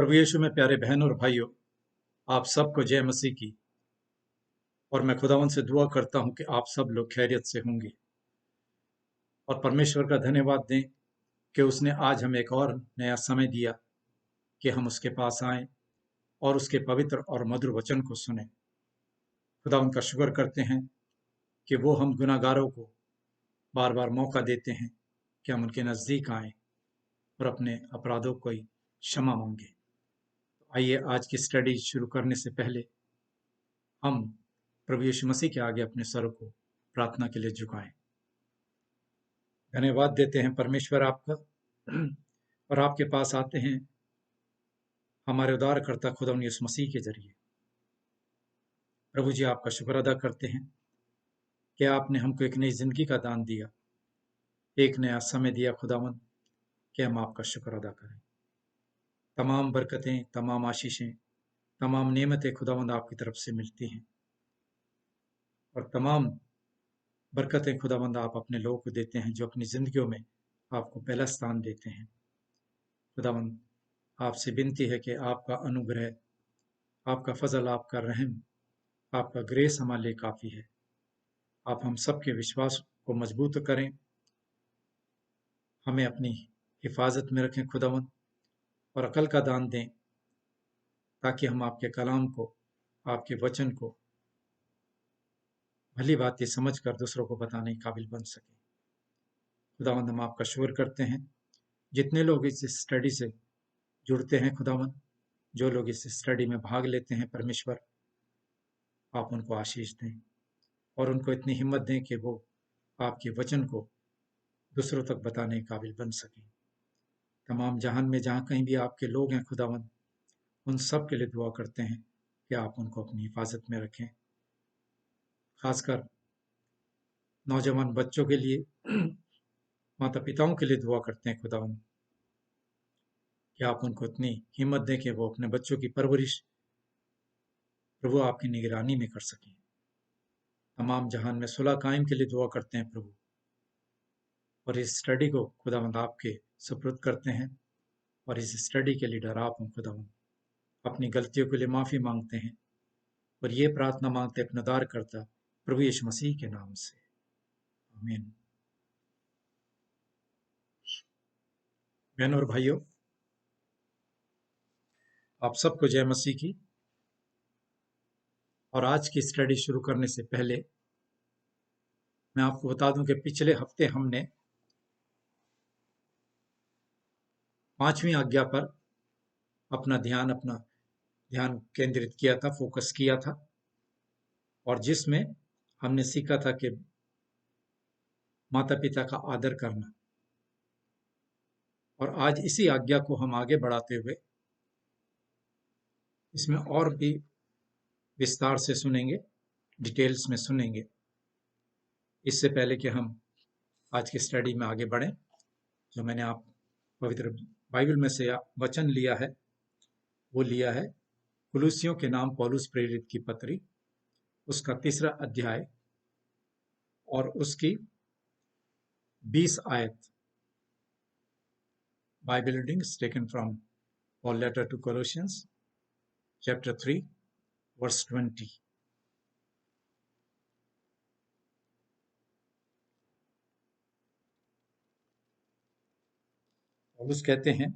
प्रभु यीशु में प्यारे बहन और भाइयों, आप सबको जय मसीह की। और मैं खुदावन से दुआ करता हूं कि आप सब लोग खैरियत से होंगे और परमेश्वर का धन्यवाद दें कि उसने आज हमें एक और नया समय दिया कि हम उसके पास आएं और उसके पवित्र और मधुर वचन को सुने। खुदावन का शुक्र करते हैं कि वो हम गुनाहगारों को बार बार मौका देते हैं कि हम उनके नज़दीक आएं और अपने अपराधों को क्षमा मांगे। तो आइए आज की स्टडी शुरू करने से पहले हम प्रभु यीशु मसीह के आगे अपने सर को प्रार्थना के लिए झुकाएं। धन्यवाद देते हैं परमेश्वर आपका, और आपके पास आते हैं हमारे उद्धारकर्ता खुदा यीशु मसीह के जरिए। प्रभु जी, आपका शुक्र अदा करते हैं कि आपने हमको एक नई जिंदगी का दान दिया, एक नया समय दिया खुदावन, कि हम आपका शुक्र अदा करें। तमाम बरकतें, तमाम आशीषें, तमाम नेमतें खुदावंद आपकी तरफ से मिलती हैं, और तमाम बरकतें खुदावंद आप अपने लोगों को देते हैं जो अपनी जिंदगियों में आपको पहला स्थान देते हैं। खुदावंद, आपसे विनती है कि आपका अनुग्रह, आपका फजल, आपका रहम, आपका ग्रेस हमारे लिए काफ़ी है। आप हम सबके विश्वास को मजबूत करें, हमें अपनी हिफाजत में रखें खुदावंद, और अकल का दान दें ताकि हम आपके कलाम को, आपके वचन को भली बातें समझ कर दूसरों को बताने के काबिल बन सके। खुदावंद, हम आपका शुक्र करते हैं जितने लोग इस स्टडी से जुड़ते हैं खुदावंद, जो लोग इस स्टडी में भाग लेते हैं, परमेश्वर आप उनको आशीष दें और उनको इतनी हिम्मत दें कि वो आपके वचन को दूसरों तक बताने के काबिल बन सकें। तमाम जहान में जहाँ कहीं भी आपके लोग हैं खुदावंद, उन सब के लिए दुआ करते हैं कि आप उनको अपनी हिफाजत में रखें। खासकर नौजवान बच्चों के लिए, माता पिताओं के लिए दुआ करते हैं खुदावंद कि आप उनको इतनी हिम्मत दें कि वो अपने बच्चों की परवरिश प्रभु आपकी निगरानी में कर सकें। तमाम जहान में सुलह कायम के लिए दुआ करते हैं प्रभु, और इस स्टडी को खुदावंद आपके सुपुर्द करते हैं, और इस स्टडी के लीडर आप हैं खुदावंद। अपनी गलतियों के लिए माफ़ी मांगते हैं और ये प्रार्थना मांगते अपने उद्धारकर्ता प्रभु यीशु मसीह के नाम से, आमीन। बहनों और भाइयों, आप सबको जय मसीह की। और आज की स्टडी शुरू करने से पहले मैं आपको बता दूं कि पिछले हफ्ते हमने 5वीं आज्ञा पर अपना ध्यान केंद्रित किया था, फोकस किया था, और जिसमें हमने सीखा था कि माता पिता का आदर करना। और आज इसी आज्ञा को हम आगे बढ़ाते हुए इसमें और भी विस्तार से सुनेंगे, डिटेल्स में सुनेंगे। इससे पहले कि हम आज की स्टडी में आगे बढ़ें, जो मैंने आप पवित्र बाइबल में से वचन लिया है, वो लिया है कुलुसियों के नाम पौलुस प्रेरित की पत्री, उसका 3रा अध्याय और उसकी 20 आयत। Bible reading is taken from Paul letter to Colossians chapter 3 verse 20। पौलुस कहते हैं,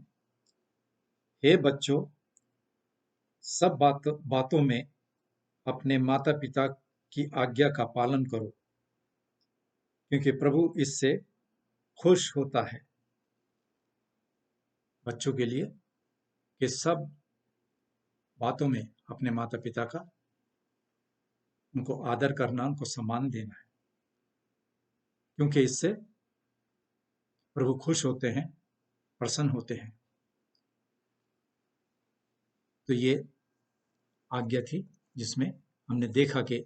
हे बच्चों, सब बातों में अपने माता पिता की आज्ञा का पालन करो, क्योंकि प्रभु इससे खुश होता है। बच्चों के लिए कि सब बातों में अपने माता पिता का, उनको आदर करना, उनको सम्मान देना है, क्योंकि इससे प्रभु खुश होते हैं, प्रसन्न होते हैं। तो ये आज्ञा थी जिसमें हमने देखा कि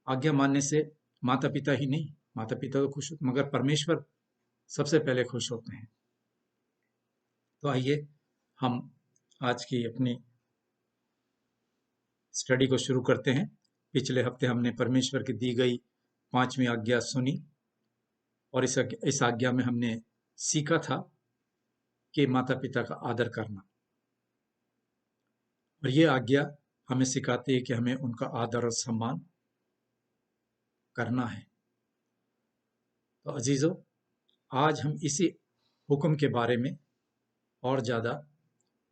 आज्ञा मानने से माता पिता ही नहीं, माता पिता तो खुश होते, मगर परमेश्वर सबसे पहले खुश होते हैं। तो आइए हम आज की अपनी स्टडी को शुरू करते हैं। पिछले हफ्ते हमने परमेश्वर की दी गई 5वीं आज्ञा सुनी, और इस आज्ञा में हमने सीखा था कि माता पिता का आदर करना। और ये आज्ञा हमें सिखाती है कि हमें उनका आदर और सम्मान करना है। तो अजीजों, आज हम इसी हुक्म के बारे में और ज़्यादा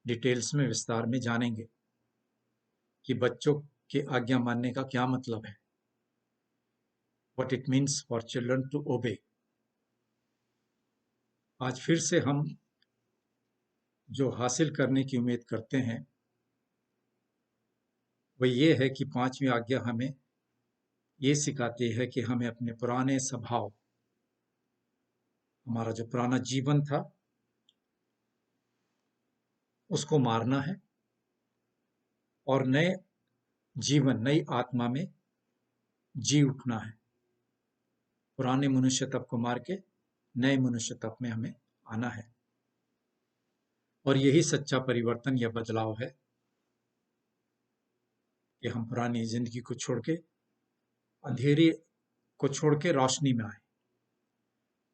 डिटेल्स में विस्तार में जानेंगे कि बच्चों की आज्ञा मानने का क्या मतलब है, what it means for children to obey. आज फिर से हम जो हासिल करने की उम्मीद करते हैं वह ये है कि पांचवी आज्ञा हमें ये सिखाती है कि हमें अपने पुराने स्वभाव, हमारा जो पुराना जीवन था, उसको मारना है और नए जीवन, नई आत्मा में जी उठना है। पुराने मनुष्य तत्व को मार के नए मनुष्य तत्व में हमें आना है। और यही सच्चा परिवर्तन या बदलाव है कि हम पुरानी जिंदगी को छोड़ के, अंधेरे को छोड़ के रोशनी में आए।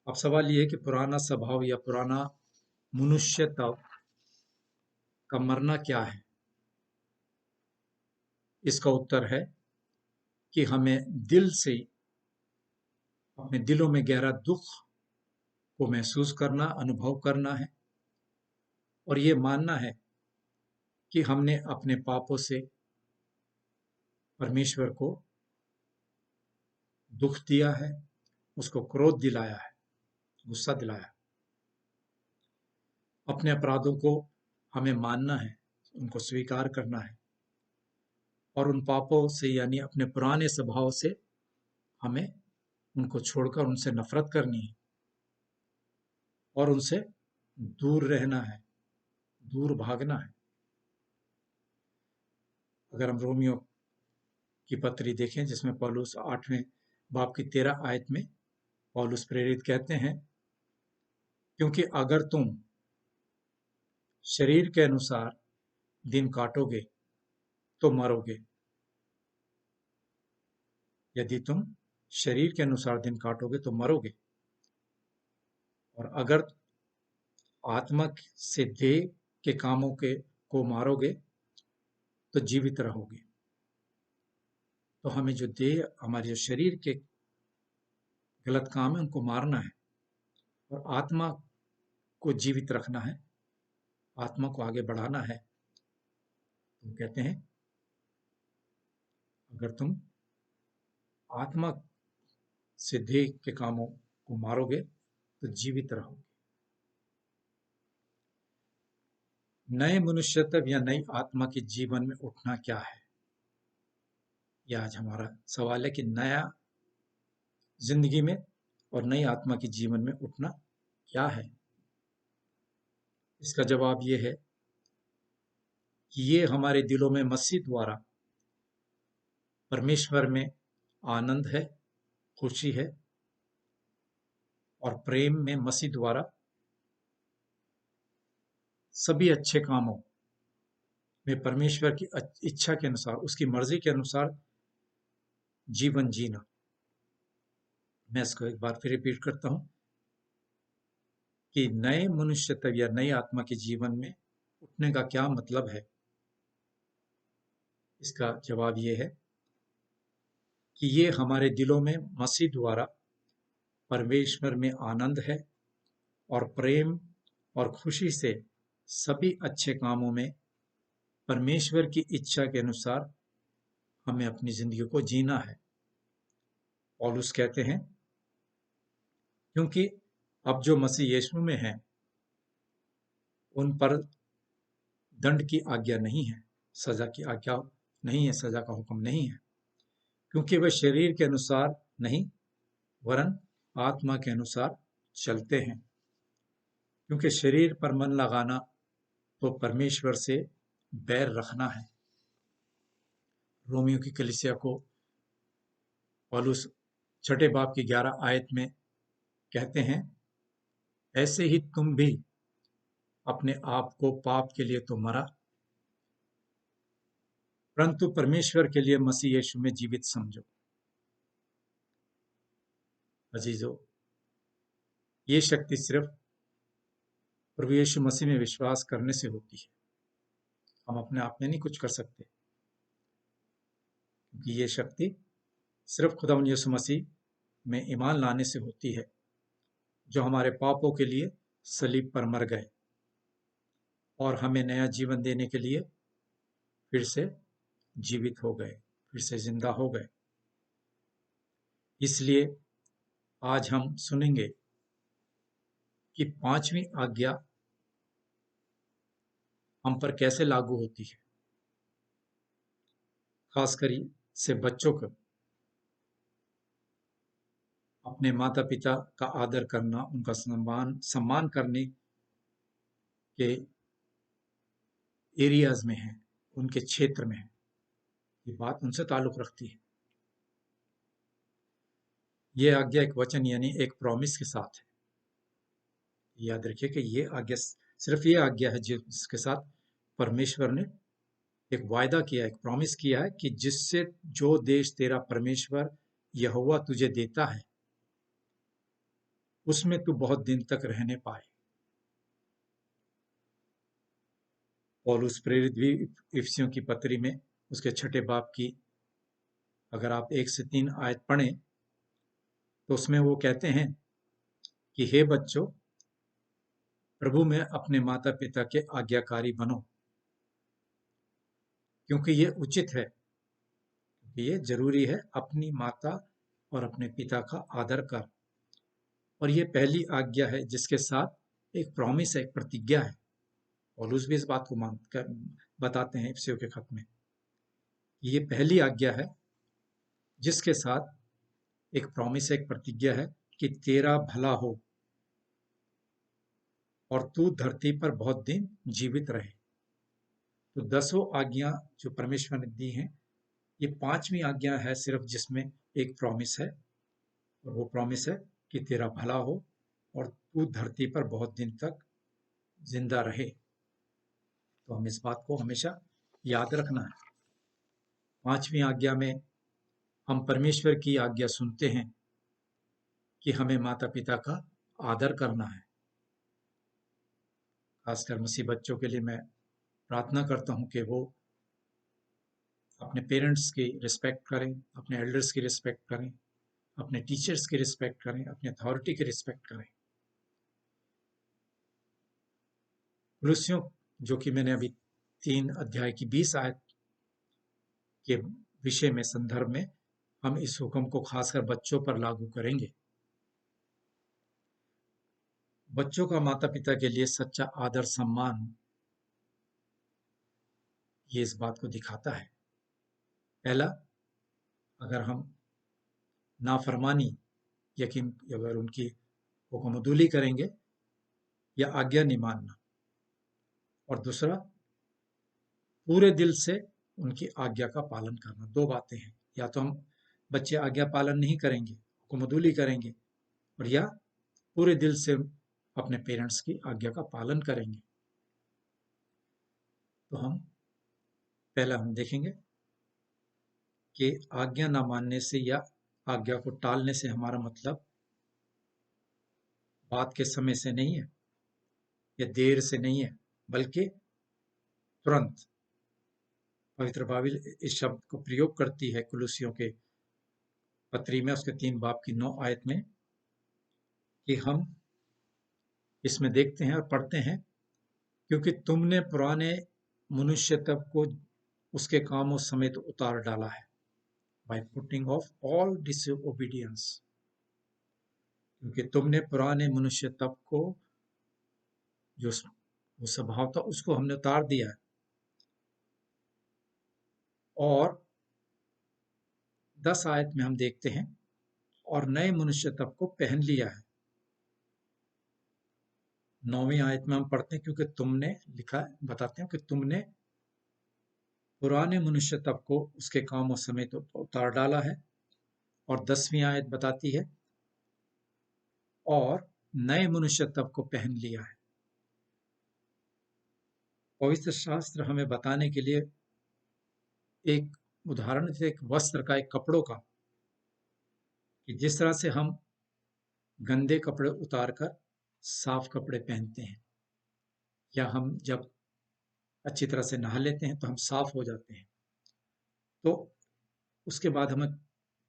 अब सवाल यह है कि पुराना स्वभाव या पुराना मनुष्य तत्व का मरना क्या है। इसका उत्तर है कि हमें दिल से, अपने दिलों में गहरा दुख को महसूस करना, अनुभव करना है और ये मानना है कि हमने अपने पापों से परमेश्वर को दुख दिया है, उसको क्रोध दिलाया है, गुस्सा दिलाया। अपने अपराधों को हमें मानना है, उनको स्वीकार करना है और उन पापों से, यानी अपने पुराने स्वभाव से, हमें उनको छोड़कर उनसे नफरत करनी है और उनसे दूर रहना है, दूर भागना है। अगर हम रोमियो की पत्री देखें, जिसमें पौलुस 8वें बाब की 13 आयत में पौलुस प्रेरित कहते हैं, क्योंकि अगर तुम शरीर के अनुसार दिन काटोगे तो मरोगे। यदि तुम शरीर के अनुसार दिन काटोगे तो मरोगे, और अगर आत्मा से देह के कामों के को मारोगे तो जीवित रहोगे। तो हमें जो देह, हमारे जो शरीर के गलत काम है, उनको मारना है और आत्मा को जीवित रखना है, आत्मा को आगे बढ़ाना है। तो कहते हैं, अगर तुम आत्मा से देह के कामों को मारोगे तो जीवित रहोगे। नए मनुष्यत्व या नई आत्मा के जीवन में उठना क्या है, यह आज हमारा सवाल है कि नया जिंदगी में और नई आत्मा के जीवन में उठना क्या है। इसका जवाब यह है कि ये हमारे दिलों में मसीह द्वारा परमेश्वर में आनंद है, खुशी है और प्रेम में मसीह द्वारा सभी अच्छे कामों में परमेश्वर की इच्छा के अनुसार, उसकी मर्जी के अनुसार जीवन जीना। मैं इसको एक बार फिर रिपीट करता हूं कि नए मनुष्यत्व या नई आत्मा के जीवन में उठने का क्या मतलब है। इसका जवाब यह है कि ये हमारे दिलों में मसीह द्वारा परमेश्वर में आनंद है और प्रेम और खुशी से सभी अच्छे कामों में परमेश्वर की इच्छा के अनुसार हमें अपनी जिंदगी को जीना है। पौलुस कहते हैं, क्योंकि अब जो मसीह यीशु में हैं, उन पर दंड की आज्ञा नहीं है, सजा की आज्ञा नहीं है, सजा का हुक्म नहीं है, क्योंकि वे शरीर के अनुसार नहीं वरन आत्मा के अनुसार चलते हैं। क्योंकि शरीर पर मन लगाना तो परमेश्वर से बैर रखना है। रोमियो की कलीसिया को पौलुस 6 बाब की 11 आयत में कहते हैं, ऐसे ही तुम भी अपने आप को पाप के लिए तो मरा, परंतु परमेश्वर के लिए मसीह यीशु में जीवित समझो। अजीजों, ये शक्ति सिर्फ प्रभु यीशु मसीह में विश्वास करने से होती है। हम अपने आप में नहीं कुछ कर सकते, क्योंकि ये शक्ति सिर्फ खुदावंद यीशु मसीह में ईमान लाने से होती है, जो हमारे पापों के लिए सलीब पर मर गए और हमें नया जीवन देने के लिए फिर से जीवित हो गए, फिर से जिंदा हो गए। इसलिए आज हम सुनेंगे कि पांचवी आज्ञा हम पर कैसे लागू होती है, खासकर से बच्चों को अपने माता पिता का आदर करना, उनका सम्मान करने के एरियाज में है, उनके क्षेत्र में है। ये बात उनसे ताल्लुक रखती है। यह आज्ञा एक वचन यानी एक प्रॉमिस के साथ है। याद रखिए कि ये आज्ञा सिर्फ ये आज्ञा है जिसके साथ परमेश्वर ने एक वायदा किया, एक प्रॉमिस किया है कि जिससे जो देश तेरा परमेश्वर यहोवा तुझे देता है उसमें तू बहुत दिन तक रहने पाए। पौलुस प्रेरित भी इफिसियों की पत्री में उसके 6 बाब की अगर आप 1 से 3 आयत पढ़ें तो उसमें वो कहते हैं कि हे बच्चों, प्रभु में अपने माता पिता के आज्ञाकारी बनो, क्योंकि ये उचित है, ये जरूरी है अपनी माता और अपने पिता का आदर कर। और ये पहली आज्ञा है जिसके साथ एक प्रॉमिस है, एक प्रतिज्ञा है। पौलुस भी इस बात को बताते हैं इफिसियों के खत में। ये पहली आज्ञा है जिसके साथ एक प्रॉमिस है, एक प्रतिज्ञा है कि तेरा भला हो और तू धरती पर बहुत दिन जीवित रहे। तो 10 आज्ञा जो परमेश्वर ने दी हैं, ये 5वीं आज्ञा है सिर्फ जिसमें एक प्रॉमिस है, और वो प्रॉमिस है कि तेरा भला हो और तू धरती पर बहुत दिन तक जिंदा रहे। तो हम इस बात को हमेशा याद रखना है। 5वीं आज्ञा में हम परमेश्वर की आज्ञा सुनते हैं कि हमें माता पिता का आदर करना है। खासकर मसीह बच्चों के लिए मैं प्रार्थना करता हूं कि वो अपने पेरेंट्स की रिस्पेक्ट करें, अपने एल्डर्स की रिस्पेक्ट करें, अपने टीचर्स की रिस्पेक्ट करें, अपनी अथॉरिटी की रिस्पेक्ट करें। कुलुस्सियों जो कि मैंने अभी 3 अध्याय की 20 आयत के विषय में संदर्भ में हम इस हुक्म को खासकर बच्चों पर लागू करेंगे। बच्चों का माता पिता के लिए सच्चा आदर सम्मान ये इस बात को दिखाता है। पहला, अगर हम नाफरमानी या कि अगर उनकी हुक्मदुली करेंगे या आज्ञा नहीं मानना, और दूसरा पूरे दिल से उनकी आज्ञा का पालन करना। 2 बातें हैं, या तो हम बच्चे आज्ञा पालन नहीं करेंगे, हुक्मदुली करेंगे, और या पूरे दिल से अपने पेरेंट्स की आज्ञा का पालन करेंगे। तो पहला हम देखेंगे कि आज्ञा ना मानने से या आज्ञा को टालने से हमारा मतलब बात के समय से नहीं है या देर से नहीं है, बल्कि तुरंत। पवित्र बाइबल इस शब्द को प्रयोग करती है कुलुस्सियों के पत्री में उसके 3 बाब की 9 आयत में, कि हम इसमें देखते हैं और पढ़ते हैं, क्योंकि तुमने पुराने मनुष्य तब को उसके कामों समेत उतार डाला है, by putting off all disobedience। क्योंकि तुमने पुराने मनुष्य तब को जो वो स्वभाव था उसको हमने उतार दिया है, और 10 आयत में हम देखते हैं और नए मनुष्य तब को पहन लिया है। 9वीं आयत में हम पढ़ते हैं, क्योंकि तुमने लिखा बताते हैं कि तुमने पुराने मनुष्य तब को उसके कामों समेत उतार डाला है, और 10वीं आयत बताती है और नए मनुष्य तब को पहन लिया है। पवित्र शास्त्र हमें बताने के लिए एक उदाहरण से एक वस्त्र का, एक कपड़ों का, कि जिस तरह से हम गंदे कपड़े उतार कर साफ कपड़े पहनते हैं, या हम जब अच्छी तरह से नहा लेते हैं तो हम साफ हो जाते हैं। तो उसके बाद हमें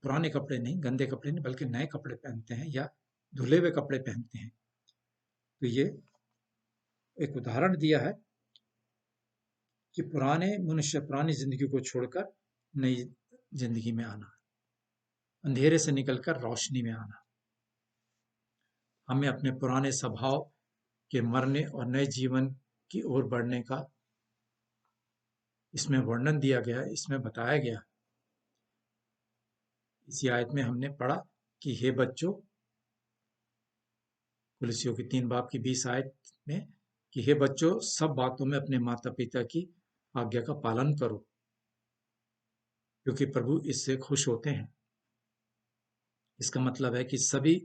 पुराने कपड़े नहीं, गंदे कपड़े नहीं, बल्कि नए कपड़े पहनते हैं या धुले हुए कपड़े पहनते हैं। तो ये एक उदाहरण दिया है कि पुराने मनुष्य पुरानी जिंदगी को छोड़कर नई जिंदगी में आना, अंधेरे से निकलकर रोशनी में आना। हमें अपने पुराने स्वभाव के मरने और नए जीवन की ओर बढ़ने का इसमें वर्णन दिया गया है, इसमें बताया गया। इसी आयत में हमने पढ़ा कि हे बच्चों, कुलसियों की 3 बाब की 20 आयत में, कि हे बच्चों, सब बातों में अपने माता पिता की आज्ञा का पालन करो, क्योंकि प्रभु इससे खुश होते हैं। इसका मतलब है कि सभी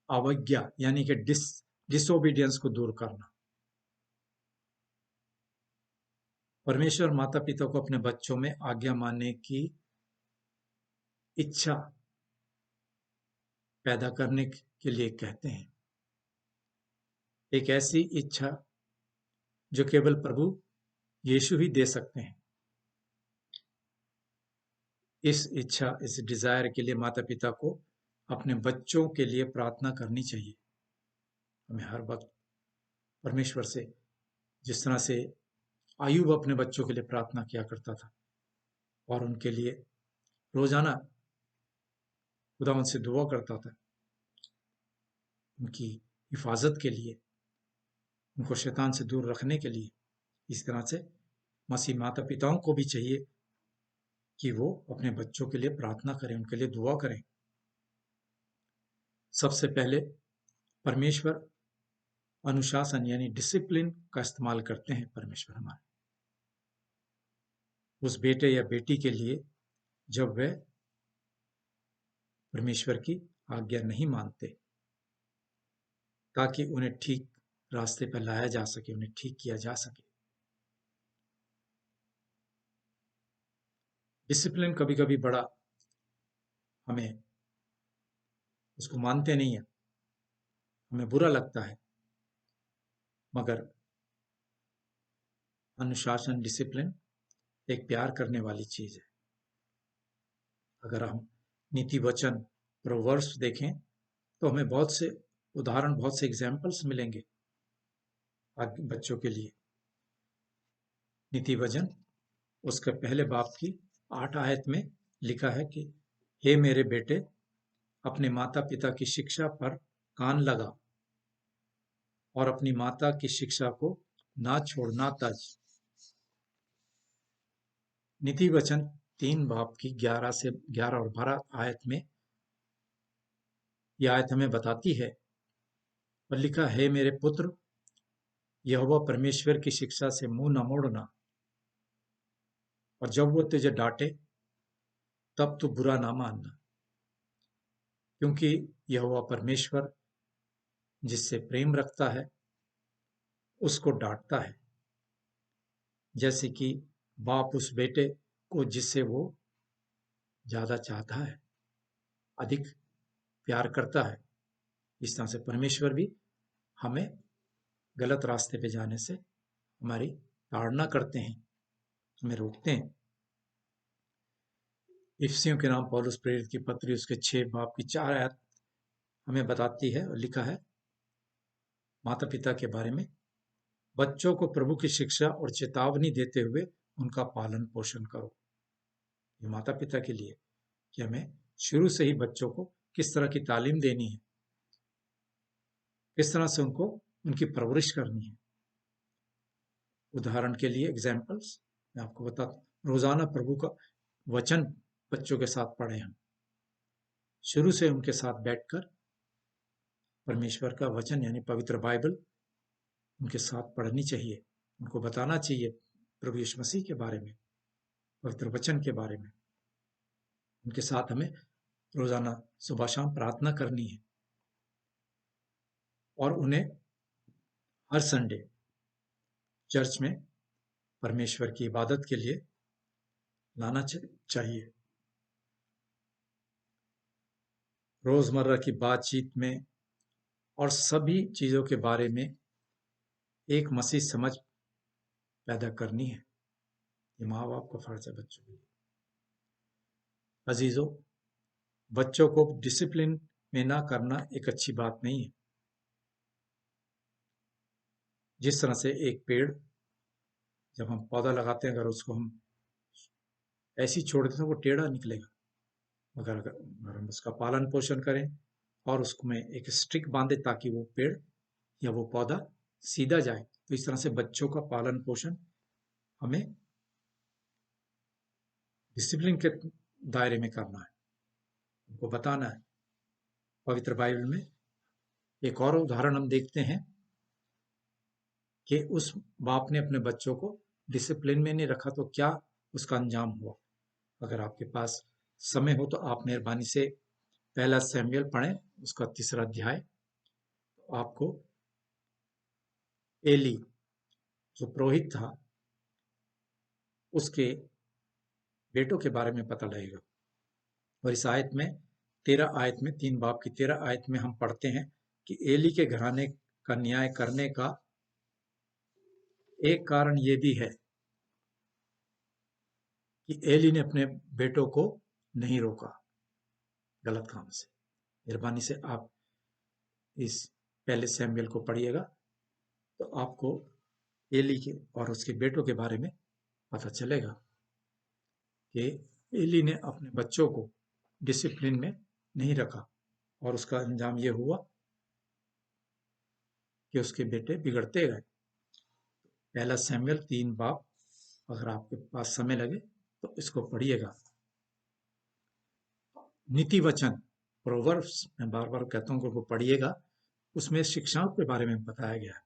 अवज्ञा यानी कि डिसोबीडियंस को दूर करना। परमेश्वर माता पिता को अपने बच्चों में आज्ञा मानने की इच्छा पैदा करने के लिए कहते हैं। एक ऐसी इच्छा जो केवल प्रभु यीशु ही दे सकते हैं। इस इच्छा, इस डिजायर के लिए माता पिता को अपने बच्चों के लिए प्रार्थना करनी चाहिए। हमें हर वक्त परमेश्वर से, जिस तरह से अय्यूब अपने बच्चों के लिए प्रार्थना किया करता था और उनके लिए रोजाना खुदा उनसे दुआ करता था, उनकी हिफाजत के लिए, उनको शैतान से दूर रखने के लिए, इस तरह से मसीह माता पिताओं को भी चाहिए कि वो अपने बच्चों के लिए प्रार्थना करें, उनके लिए दुआ करें। सबसे पहले परमेश्वर अनुशासन यानी डिसिप्लिन का इस्तेमाल करते हैं। परमेश्वर हमारे उस बेटे या बेटी के लिए जब वे परमेश्वर की आज्ञा नहीं मानते, ताकि उन्हें ठीक रास्ते पर लाया जा सके, उन्हें ठीक किया जा सके। डिसिप्लिन कभी कभी बड़ा हमें उसको मानते नहीं है, हमें बुरा लगता है, मगर अनुशासन, डिसिप्लिन एक प्यार करने वाली चीज है। अगर हम नीति वचन प्रोवर्ब्स देखें तो हमें बहुत से उदाहरण, बहुत से एग्जाम्पल्स मिलेंगे बच्चों के लिए। नीति वचन उसके पहले बाब की 8 आयत में लिखा है कि हे मेरे बेटे, अपने माता पिता की शिक्षा पर कान लगा और अपनी माता की शिक्षा को ना छोड़ना तज। नीति वचन 3 बाब की 11 और 12 आयत में यह आयत हमें बताती है और लिखा, हे मेरे पुत्र, यहोवा परमेश्वर की शिक्षा से मुंह न मोड़ना, और जब वो तुझे डांटे तब तू बुरा ना मानना, क्योंकि यहोवा परमेश्वर जिससे प्रेम रखता है उसको डांटता है, जैसे कि बाप उस बेटे को जिससे वो ज्यादा चाहता है, अधिक प्यार करता है। इस तरह से परमेश्वर भी हमें गलत रास्ते पे जाने से हमारी ताड़ना करते हैं, हमें रोकते हैं। इफिसियों के नाम पौलुस प्रेरित की पत्री उसके 6 बाब की 4 आयत हमें बताती है और लिखा है माता पिता के बारे में, बच्चों को प्रभु की शिक्षा और चेतावनी देते हुए उनका पालन पोषण करो। ये माता पिता के लिए कि हमें शुरू से ही बच्चों को किस तरह की तालीम देनी है, किस तरह से उनको उनकी परवरिश करनी है। उदाहरण के लिए एग्जाम्पल्स मैं आपको बताता हूँ। रोजाना प्रभु का वचन बच्चों के साथ पढ़े, हम शुरू से उनके साथ बैठकर परमेश्वर का वचन यानी पवित्र बाइबल उनके साथ पढ़नी चाहिए, उनको बताना चाहिए प्रभु यीशु मसीह के बारे में, पवित्र वचन के बारे में। उनके साथ हमें रोजाना सुबह शाम प्रार्थना करनी है और उन्हें हर संडे चर्च में परमेश्वर की इबादत के लिए लाना चाहिए। रोजमर्रा की बातचीत में और सभी चीजों के बारे में एक मसीह समझ पैदा करनी है। ये माँ बाप का फर्ज है बच्चों के लिए। अजीजों, बच्चों को डिसिप्लिन में ना करना एक अच्छी बात नहीं है। जिस तरह से एक पेड़, जब हम पौधा लगाते हैं, अगर उसको हम ऐसे ही छोड़ दें तो वो टेढ़ा निकलेगा। अगर हम उसका पालन पोषण करें और उसको में एक स्टिक बांधे ताकि वो पेड़ या वो पौधा सीधा जाए, तो इस तरह से बच्चों का पालन पोषण हमें डिसिप्लिन के दायरे में करना है, उनको बताना है। पवित्र बाइबल में एक और उदाहरण हम देखते हैं कि उस बाप ने अपने बच्चों को डिसिप्लिन में नहीं रखा तो क्या उसका अंजाम हुआ। अगर आपके पास समय हो तो आप मेहरबानी से पहला सैमुएल पढ़ें, उसका 3 अध्याय। तो आपको एली जो पुरोहित था उसके बेटों के बारे में पता लगेगा। और इस आयत में 13 आयत में 3 बाब की 13 आयत में हम पढ़ते हैं कि एली के घराने का न्याय करने का एक कारण ये भी है कि एली ने अपने बेटों को नहीं रोका गलत काम से। मेहरबानी से आप इस पहले सैमुएल को पढ़िएगा तो आपको एली के और उसके बेटों के बारे में पता चलेगा कि एली ने अपने बच्चों को डिसिप्लिन में नहीं रखा और उसका अंजाम यह हुआ कि उसके बेटे बिगड़ते गए। पहला सैमुएल 3 बाब, अगर आपके पास समय लगे तो इसको पढ़िएगा। नीति वचन, प्रोवर्ब्स, मैं बार बार कहता हूं कि वो पढ़िएगा, उसमें शिक्षाओं के बारे में बताया गया है।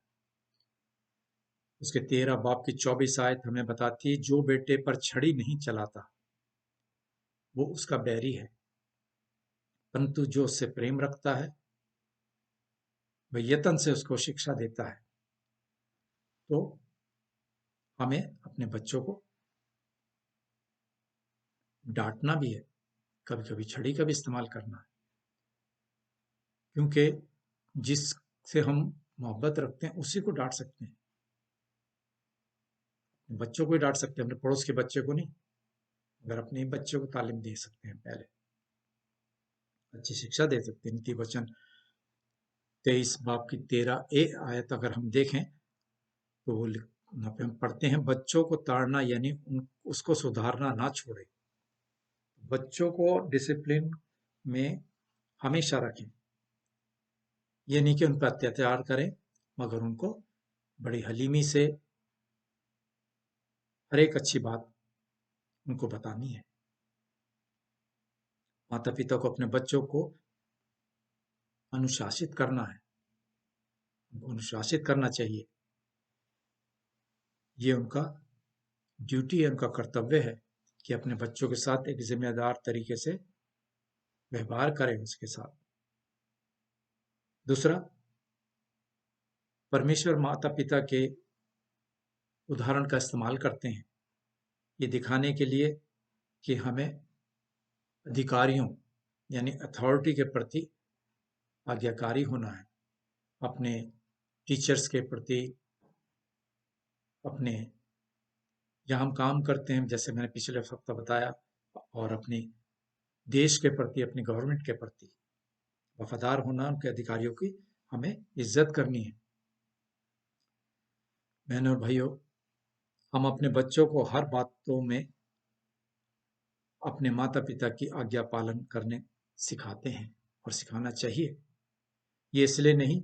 उसके 13 बाब की 24 आयत हमें बताती है, जो बेटे पर छड़ी नहीं चलाता वो उसका बैरी है, परंतु जो उससे प्रेम रखता है वह यत्न से उसको शिक्षा देता है। तो हमें अपने बच्चों को डांटना भी है, कभी कभी छड़ी का भी इस्तेमाल करना है, क्योंकि जिससे हम मोहब्बत रखते हैं उसी को डांट सकते हैं। बच्चों को ही डांट सकते हैं, अपने पड़ोस के बच्चे को नहीं। अगर अपने बच्चे को तालीम दे सकते हैं, पहले अच्छी शिक्षा दे सकते हैं। नीति वचन 23 बाब की 13 आयत अगर हम देखें तो वो यहाँ पे हम पढ़ते हैं, बच्चों को ताड़ना यानी उसको सुधारना ना छोड़े। बच्चों को डिसिप्लिन में हमेशा रखें, ये नहीं कि उन पर अत्याचार करें, मगर उनको बड़ी हलीमी से हर एक अच्छी बात उनको बतानी है। माता पिता को अपने बच्चों को अनुशासित करना है, उनको अनुशासित करना चाहिए। ये उनका ड्यूटी है, उनका कर्तव्य है कि अपने बच्चों के साथ एक जिम्मेदार तरीके से व्यवहार करें उसके साथ। दूसरा, परमेश्वर माता पिता के उदाहरण का इस्तेमाल करते हैं ये दिखाने के लिए कि हमें अधिकारियों यानी अथॉरिटी के प्रति आज्ञाकारी होना है, अपने टीचर्स के प्रति, अपने जहाँ हम काम करते हैं, जैसे मैंने पिछले हफ्ता बताया, और अपने देश के प्रति, अपनी गवर्नमेंट के प्रति वफादार होना, उनके अधिकारियों की हमें इज्जत करनी है। बहनों और भाइयों, हम अपने बच्चों को हर बातों में अपने माता पिता की आज्ञा पालन करने सिखाते हैं और सिखाना चाहिए। ये इसलिए नहीं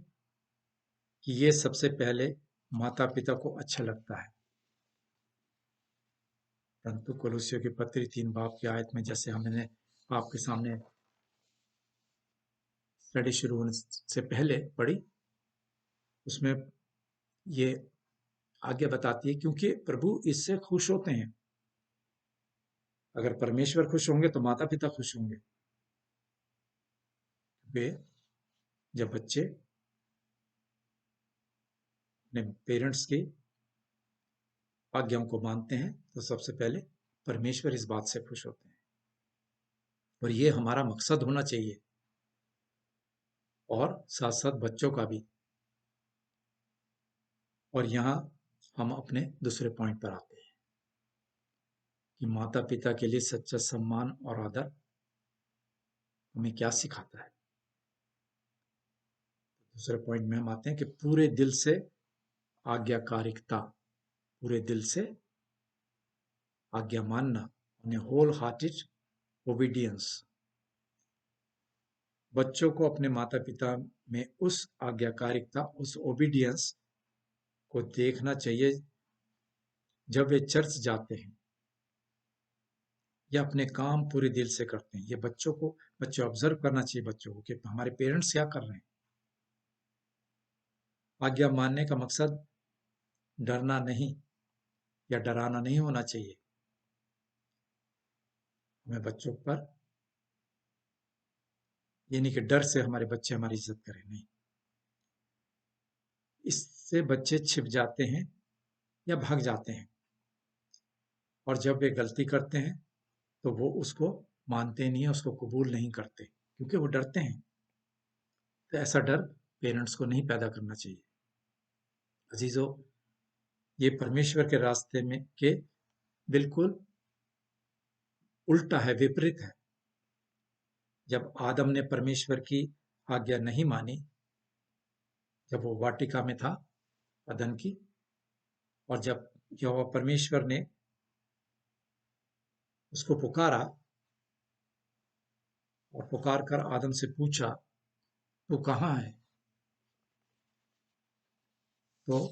कि ये सबसे पहले माता पिता को अच्छा लगता है, परंतु कोलोसियों की पत्री 3 बाब की आयत में, जैसे हमने आपके सामने स्टडी शुरू होने से पहले पढ़ी, उसमें ये आज्ञा बताती है क्योंकि प्रभु इससे खुश होते हैं। अगर परमेश्वर खुश होंगे तो माता पिता खुश होंगे। वे जब बच्चे अपने पेरेंट्स की आज्ञाओं को मानते हैं तो सबसे पहले परमेश्वर इस बात से खुश होते हैं, और ये हमारा मकसद होना चाहिए, और साथ साथ बच्चों का भी। और यहाँ हम अपने दूसरे पॉइंट पर आते हैं कि माता पिता के लिए सच्चा सम्मान और आदर हमें क्या सिखाता है। दूसरे पॉइंट में हम आते हैं कि पूरे दिल से आज्ञाकारिता, पूरे दिल से आज्ञा मानना, होल हार्टेड ओबीडियंस। बच्चों को अपने माता पिता में उस आज्ञाकारिता, उस ओबीडियंस को देखना चाहिए जब वे चर्च जाते हैं या अपने काम पूरे दिल से करते हैं। ये बच्चे ऑब्जर्व करना चाहिए बच्चों को कि हमारे पेरेंट्स क्या कर रहे हैं। आज्ञा मानने का मकसद डरना नहीं या डराना नहीं होना चाहिए। हमें बच्चों पर ये नहीं कि डर से हमारे बच्चे हमारी इज्जत करें, नहीं। इससे बच्चे छिप जाते हैं या भाग जाते हैं, और जब वे गलती करते हैं तो वो उसको मानते नहीं है, उसको कबूल नहीं करते, क्योंकि वो डरते हैं। तो ऐसा डर पेरेंट्स को नहीं पैदा करना चाहिए। अजीजों, ये परमेश्वर के रास्ते में के बिल्कुल उल्टा है, विपरीत है। जब आदम ने परमेश्वर की आज्ञा नहीं मानी, जब वो वाटिका में था अदन की, और जब यहोवा परमेश्वर ने उसको पुकारा और पुकार कर आदम से पूछा, तू कहाँ है? तो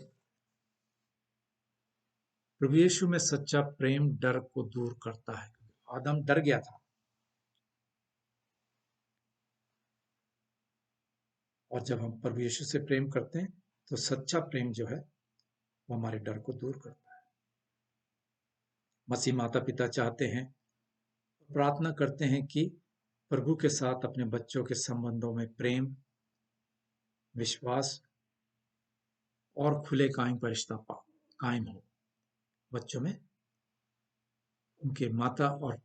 प्रभु यीशु में सच्चा प्रेम डर को दूर करता है। आदम डर गया था, और जब हम प्रभु यीशु से प्रेम करते हैं तो सच्चा प्रेम जो है वो हमारे डर को दूर करता है। मसीह माता पिता चाहते हैं, प्रार्थना करते हैं कि प्रभु के साथ अपने बच्चों के संबंधों में प्रेम, विश्वास और खुले कायम का रिश्ता कायम हो। बच्चों में उनके माता और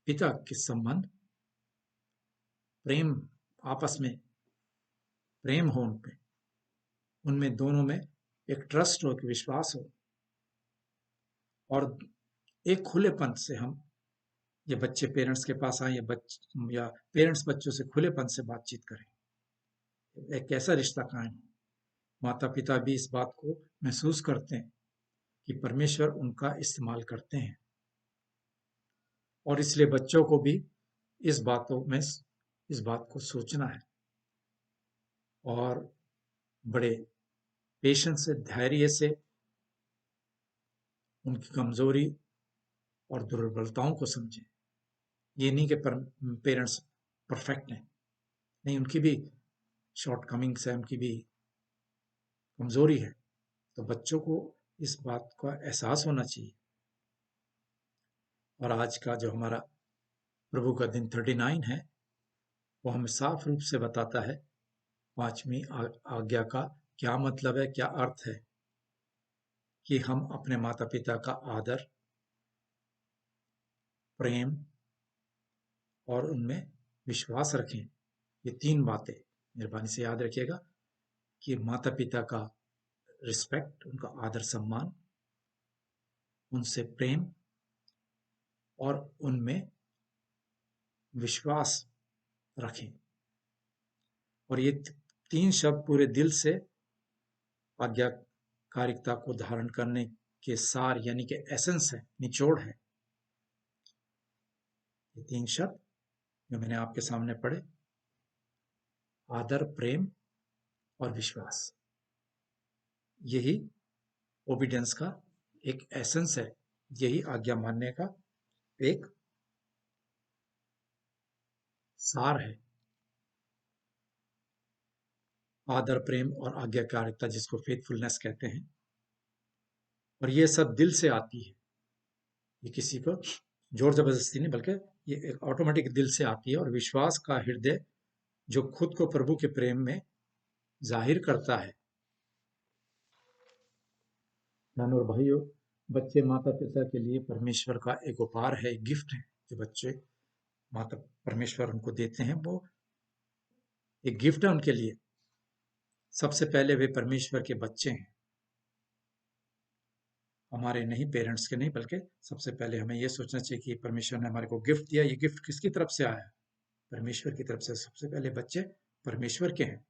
पिता के संबंध, प्रेम, आपस में प्रेम हो, उनमें दोनों में एक ट्रस्ट हो, एक विश्वास हो, और एक खुलेपन से हम ये बच्चे पेरेंट्स के पास आए या पेरेंट्स बच्चों से खुलेपन से बातचीत करें। एक ऐसा रिश्ता कायम हो। माता पिता भी इस बात को महसूस करते हैं कि परमेश्वर उनका इस्तेमाल करते हैं, और इसलिए बच्चों को भी इस बात को सोचना है और बड़े पेशेंस से, धैर्य से उनकी कमजोरी और दुर्बलताओं को समझें। ये नहीं कि पेरेंट्स परफेक्ट हैं, नहीं, उनकी भी शॉर्टकमिंग्स है, उनकी भी कमजोरी है। तो बच्चों को इस बात का एहसास होना चाहिए। और आज का जो हमारा प्रभु का दिन 39 है, वो हमें साफ रूप से बताता है 5वीं आज्ञा का क्या मतलब है, क्या अर्थ है, कि हम अपने माता पिता का आदर, प्रेम और उनमें विश्वास रखें। ये 3 बातें मेहरबानी से याद रखिएगा कि माता पिता का रिस्पेक्ट, उनका आदर सम्मान, उनसे प्रेम और उनमें विश्वास रखें। और ये 3 शब्द पूरे दिल से आज्ञाकारिता को धारण करने के सार यानी कि एसेंस है, निचोड़ है। ये 3 शब्द जो मैंने आपके सामने पढ़े, आदर, प्रेम और विश्वास, यही ओबीडियंस का एक एसेंस है, यही आज्ञा मानने का एक सार है। आदर, प्रेम और आज्ञाकारिता, जिसको फेथफुलनेस कहते हैं, और ये सब दिल से आती है। ये किसी को जोर जबरदस्ती नहीं, बल्कि ये एक ऑटोमेटिक दिल से आती है। और विश्वास का हृदय जो खुद को प्रभु के प्रेम में जाहिर करता है। बहनों और भाइयों, बच्चे माता पिता के लिए परमेश्वर का एक उपहार है, एक गिफ्ट है जो बच्चे माता परमेश्वर उनको देते हैं। वो एक गिफ्ट है उनके लिए। सबसे पहले वे परमेश्वर के बच्चे हैं, हमारे नहीं, पेरेंट्स के नहीं, बल्कि सबसे पहले हमें ये सोचना चाहिए कि परमेश्वर ने हमारे को गिफ्ट दिया, ये गिफ्ट किसकी तरफ से आया? परमेश्वर की तरफ से। सबसे पहले बच्चे परमेश्वर के हैं।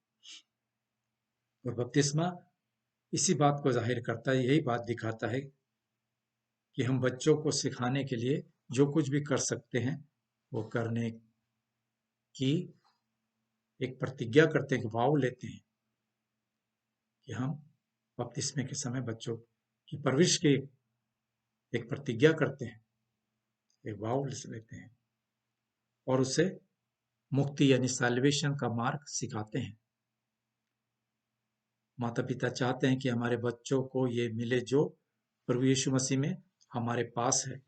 और बपतिस्मा इसी बात को जाहिर करता है, यही बात दिखाता है कि हम बच्चों को सिखाने के लिए जो कुछ भी कर सकते हैं वो करने की एक प्रतिज्ञा करते हैं, कि वाव लेते हैं कि हम बपतिस्मे के समय बच्चों की परवरिश की एक प्रतिज्ञा करते हैं, एक वाव लेते हैं और उसे मुक्ति यानी सैल्वेशन का मार्ग सिखाते हैं। माता पिता चाहते हैं कि हमारे बच्चों को ये मिले जो प्रभु यीशु मसीह में हमारे पास है।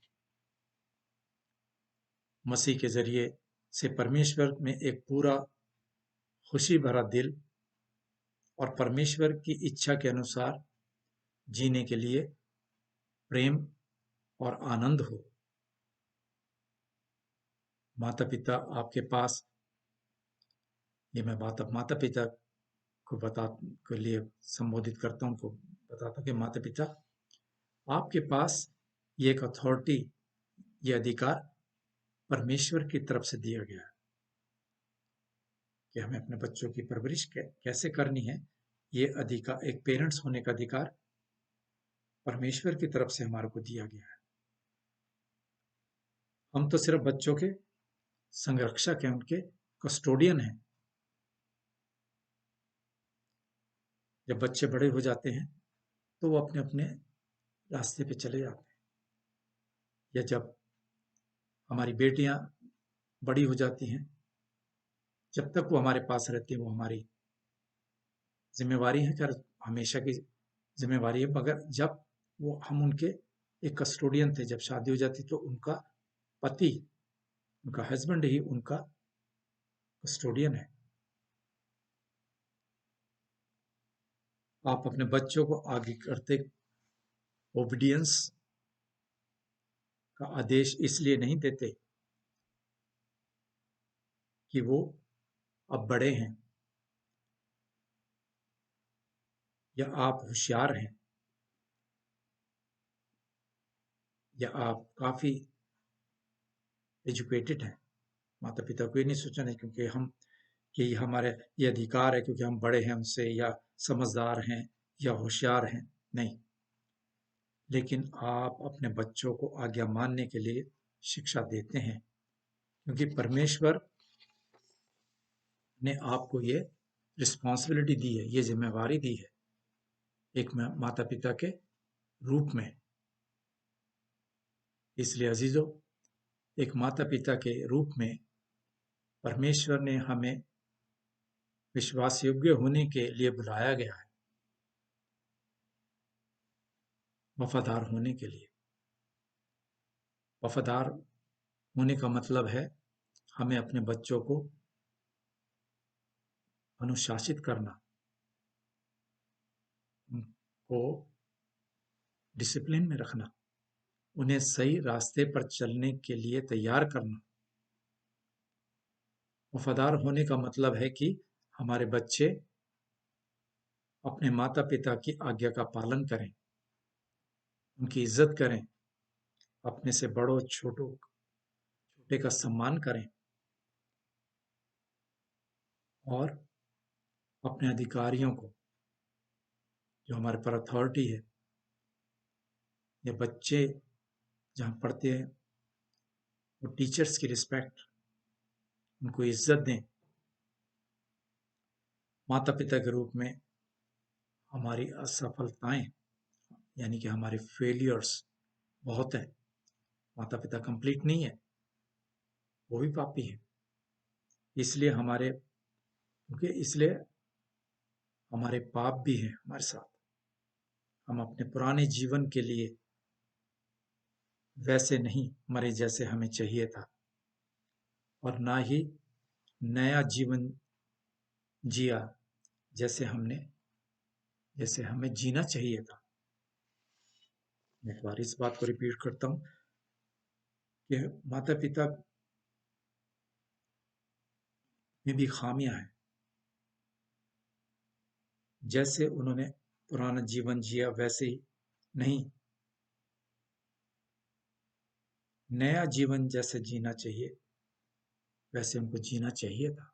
मसीह के जरिए से परमेश्वर में एक पूरा खुशी भरा दिल और परमेश्वर की इच्छा के अनुसार जीने के लिए प्रेम और आनंद हो। माता पिता आपके पास, ये मैं बात अब माता पिता को के लिए संबोधित करता हूं, उनको बताता हूं कि माता पिता आपके पास ये एक अथॉरिटी, ये अधिकार परमेश्वर की तरफ से दिया गया है कि हमें अपने बच्चों की परवरिश कैसे करनी है। ये अधिकार, एक पेरेंट्स होने का अधिकार परमेश्वर की तरफ से हमारे को दिया गया है। हम तो सिर्फ बच्चों के संरक्षक हैं, उनके कस्टोडियन हैं। जब बच्चे बड़े हो जाते हैं तो वो अपने अपने रास्ते पे चले जाते हैं, या जब हमारी बेटियां बड़ी हो जाती हैं, जब तक वो हमारे पास रहती है वो हमारी जिम्मेवारी है, कर हमेशा की जिम्मेवारी है। मगर जब वो हम उनके एक कस्टोडियन थे, जब शादी हो जाती तो उनका पति, उनका हस्बैंड ही उनका कस्टोडियन है। आप अपने बच्चों को आगे करते ओबीडियंस का आदेश इसलिए नहीं देते कि वो अब बड़े हैं या आप होशियार हैं या आप काफी एजुकेटेड हैं। माता पिता को ये नहीं सोचना है क्योंकि हम, कि हमारे ये अधिकार है क्योंकि हम बड़े हैं उनसे, या समझदार हैं या होशियार हैं। नहीं, लेकिन आप अपने बच्चों को आज्ञा मानने के लिए शिक्षा देते हैं, क्योंकि परमेश्वर ने आपको ये रिस्पॉन्सिबिलिटी दी है, ये जिम्मेवारी दी है एक माता पिता के रूप में। इसलिए अजीजों, एक माता पिता के रूप में परमेश्वर ने हमें विश्वास योग्य होने के लिए बुलाया गया है, वफादार होने के लिए। वफादार होने का मतलब है हमें अपने बच्चों को अनुशासित करना, उनको डिसिप्लिन में रखना, उन्हें सही रास्ते पर चलने के लिए तैयार करना। वफादार होने का मतलब है कि हमारे बच्चे अपने माता पिता की आज्ञा का पालन करें, उनकी इज्जत करें, अपने से बड़ों छोटे का सम्मान करें और अपने अधिकारियों को, जो हमारे पर अथॉरिटी है, या बच्चे जहाँ पढ़ते हैं वो टीचर्स की रिस्पेक्ट, उनको इज्जत दें। माता पिता के रूप में हमारी असफलताएं, यानी कि हमारे फेलियर्स बहुत हैं। माता पिता कंप्लीट नहीं है, वो भी पापी है। इसलिए हमारे पाप भी हैं हमारे साथ। हम अपने पुराने जीवन के लिए वैसे नहीं मरे जैसे हमें चाहिए था, और ना ही नया जीवन जिया जैसे हमें जीना चाहिए था। मैं एक बार इस बात को रिपीट करता हूं कि माता पिता में भी खामियां हैं। जैसे उन्होंने पुराना जीवन जिया वैसे ही नहीं, नया जीवन जैसे जीना चाहिए वैसे उनको जीना चाहिए था,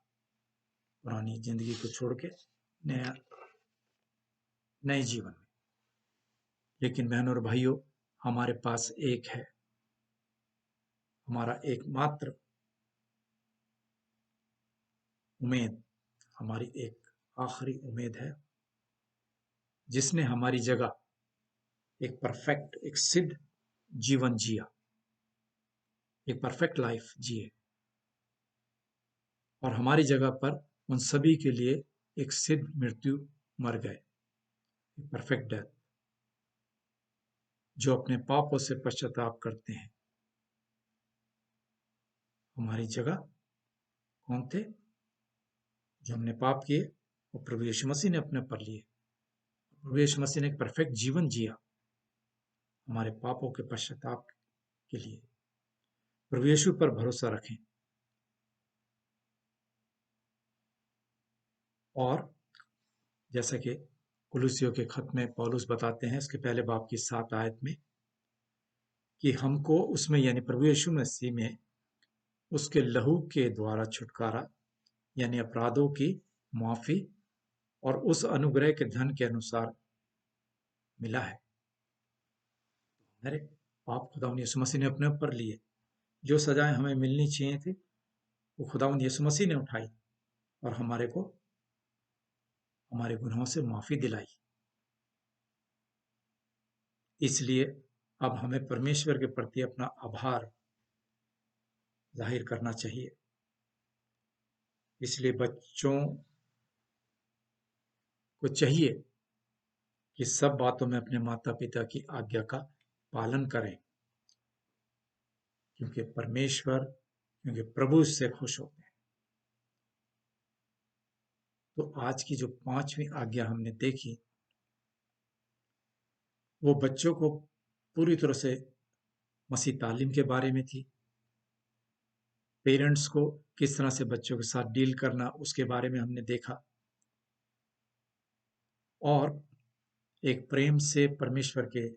पुरानी जिंदगी को छोड़ के नए जीवन में। लेकिन बहनों और भाइयों, हमारे पास एक है, हमारा एकमात्र उम्मीद, हमारी एक आखिरी उम्मीद है, जिसने हमारी जगह एक परफेक्ट, एक सिद्ध जीवन जिया, एक परफेक्ट लाइफ जिए, और हमारी जगह पर उन सभी के लिए एक सिद्ध मृत्यु मर गए, एक परफेक्ट डेथ। जो अपने पापों से पश्चाताप करते हैं, हमारी जगह कौन थे? जो हमने पाप किए वो प्रभु यीशु मसीह ने अपने पर लिए। प्रभु यीशु मसीह ने एक परफेक्ट जीवन जिया हमारे पापों के पश्चाताप के लिए। प्रभु यीशु पर भरोसा रखें। और जैसा कि कुलुसियों के खत में पौलुस बताते हैं, इसके पहले बाब की 7 आयत में, कि हमको उसमें यानी प्रभु यीशु मसीह में उसके लहू के द्वारा छुटकारा यानी अपराधों की माफी और उस अनुग्रह के धन के अनुसार मिला है। मेरे पाप खुदावंद यीशु मसीह ने अपने ऊपर लिए। जो सजाएं हमें मिलनी चाहिए थी वो खुदावंद यीशु मसीह ने उठाई और हमारे को हमारे गुनाहों से माफी दिलाई। इसलिए अब हमें परमेश्वर के प्रति अपना आभार जाहिर करना चाहिए। इसलिए बच्चों को चाहिए कि सब बातों में अपने माता पिता की आज्ञा का पालन करें, क्योंकि प्रभु इससे खुश होते हैं। तो आज की जो 5वीं आज्ञा हमने देखी, वो बच्चों को पूरी तरह से मसीह तालीम के बारे में थी। पेरेंट्स को किस तरह से बच्चों के साथ डील करना, उसके बारे में हमने देखा। और एक प्रेम से परमेश्वर के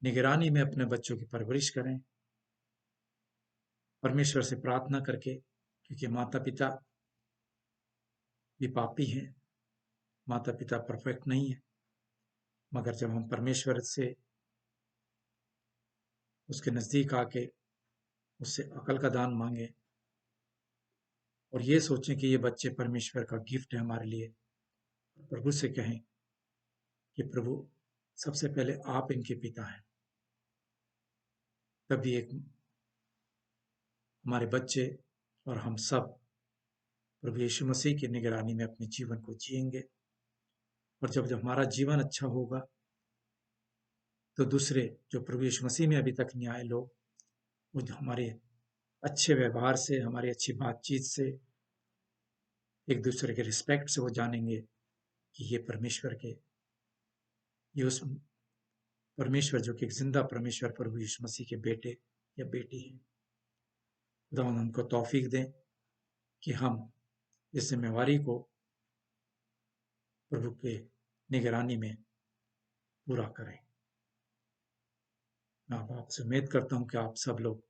निगरानी में अपने बच्चों की परवरिश करें, परमेश्वर से प्रार्थना करके, क्योंकि माता पिता भी पापी हैं, माता पिता परफेक्ट नहीं है। मगर जब हम परमेश्वर से उसके नजदीक आके उससे अकल का दान मांगे और ये सोचें कि ये बच्चे परमेश्वर का गिफ्ट है हमारे लिए, प्रभु से कहें कि प्रभु सबसे पहले आप इनके पिता हैं, तभी एक हमारे बच्चे और हम सब प्रभु यीशु मसीह की निगरानी में अपने जीवन को जिएंगे। और जब जब हमारा जीवन अच्छा होगा तो दूसरे जो प्रभु यीशु मसीह में अभी तक नहीं आए लोग, वो हमारे अच्छे व्यवहार से, हमारी अच्छी बातचीत से, एक दूसरे के रिस्पेक्ट से वो जानेंगे कि ये उस परमेश्वर जो कि एक जिंदा परमेश्वर प्रभु यीशु मसीह के बेटे या बेटी हैं। खुदावंद हमको तौफीक दें कि हम इस जिम्मेवारी को प्रभु के निगरानी में पूरा करें। मैं आपसे उम्मीद करता हूं कि आप सब लोग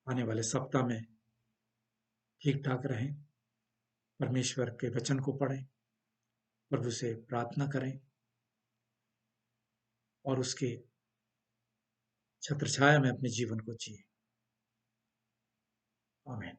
आने वाले सप्ताह में ठीक ठाक रहें, परमेश्वर के वचन को पढ़ें, प्रभु से प्रार्थना करें और उसके छत्रछाया में अपने जीवन को जिए। आमीन।